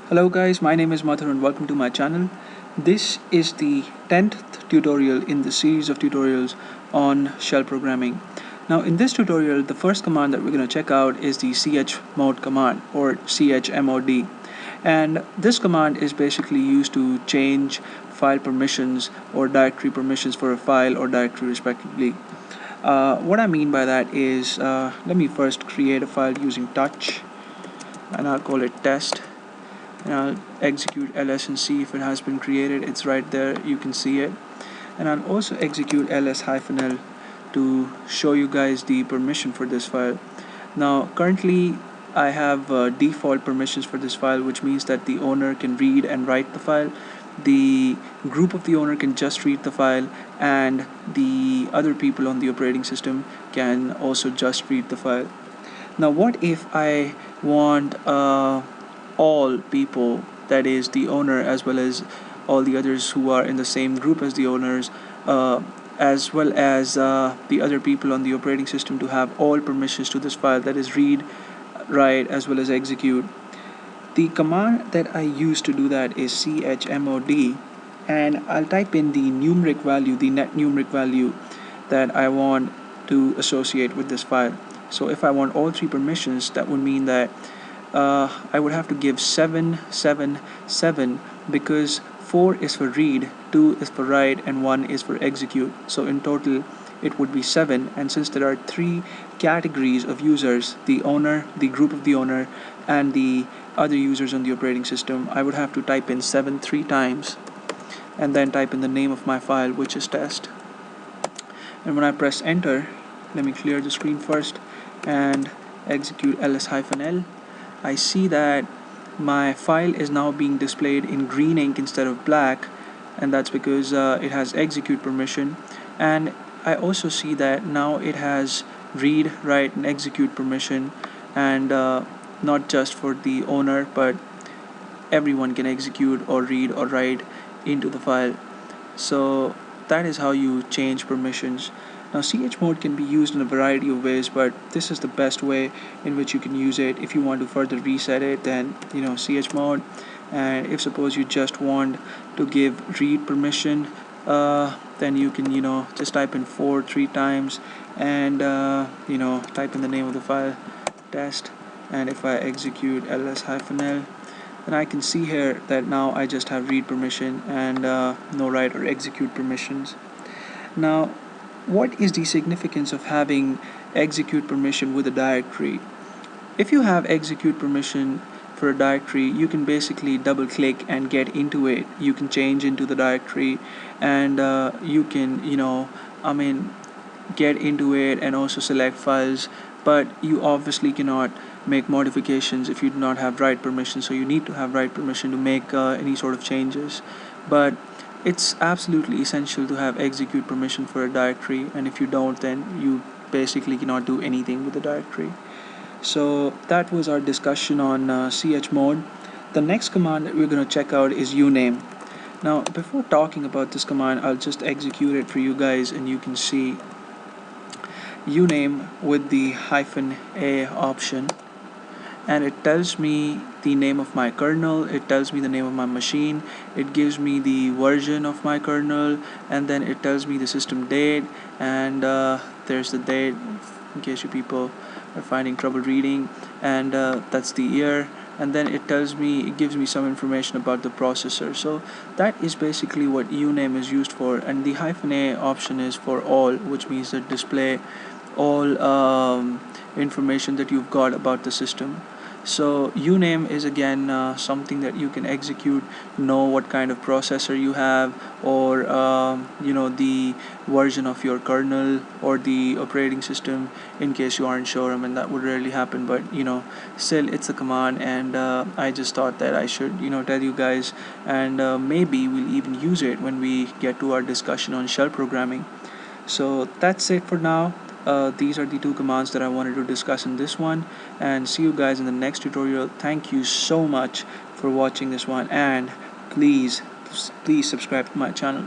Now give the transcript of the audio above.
Hello guys, my name is Madhur and welcome to my channel. This is the 10th tutorial in the series of tutorials on shell programming. Now in this tutorial, the first command that we're going to check out is the chmod command or chmod. And this command is basically used to change file permissions or directory permissions for a file or directory respectively. What I mean by that is, let me first create a file using touch and I'll call it test. And I'll execute ls and see if it has been created. It's right there, you can see it. And I'll also execute ls-l to show you guys the permission for this file. Now currently I have default permissions for this file, which means that the owner can read and write the file, the group of the owner can just read the file, and the other people on the operating system can also just read the file. Now what if I want all people, that is the owner as well as all the others who are in the same group as the owners, as well as the other people on the operating system, to have all permissions to this file, that is read, write as well as execute? The command that I use to do that is chmod, and I'll type in the numeric value, the net numeric value that I want to associate with this file. So if I want all three permissions, that would mean that I would have to give 777, because 4 is for read, 2 is for write, and 1 is for execute. So in total it would be 7, and since there are 3 categories of users, the owner, the group of the owner, and the other users on the operating system, I would have to type in 7 3 times and then type in the name of my file, which is test. And when I press enter, let me clear the screen first and execute ls-l, I see that my file is now being displayed in green ink instead of black, and that's because it has execute permission. And I also see that now it has read, write, and execute permission, and not just for the owner, but everyone can execute or read or write into the file. So that is how you change permissions. Now chmod can be used in a variety of ways, but this is the best way in which you can use it. If you want to further reset it, then chmod. And if suppose you just want to give read permission, then you can just type in 4 3 times and type in the name of the file, test. And if I execute ls-l, then I can see here that now I just have read permission and no write or execute permissions. Now what is the significance of having execute permission with a directory? If you have execute permission for a directory, you can basically double click and get into it. You can change into the directory, and you can get into it and also select files, but you obviously cannot make modifications if you do not have write permission. So you need to have write permission to make any sort of changes. But it's absolutely essential to have execute permission for a directory, and if you don't, then you basically cannot do anything with the directory. So that was our discussion on chmod. The next command that we're going to check out is uname. Now before talking about this command, I'll just execute it for you guys, and you can see uname with the -a option, and it tells me the name of my kernel, it tells me the name of my machine, it gives me the version of my kernel, and then it tells me the system date, and there's the date in case you people are finding trouble reading, and that's the year, and then it gives me some information about the processor. So that is basically what uname is used for, and the -a option is for all, which means that display all information that you've got about the system. So uname is again something that you can execute, know what kind of processor you have, or the version of your kernel or the operating system, in case you aren't sure. I mean, that would rarely happen, but still it's a command, and I just thought that I should tell you guys, and maybe we'll even use it when we get to our discussion on shell programming. So that's it for now. These are the 2 commands that I wanted to discuss in this one, and see you guys in the next tutorial. Thank you so much for watching this one, and please subscribe to my channel.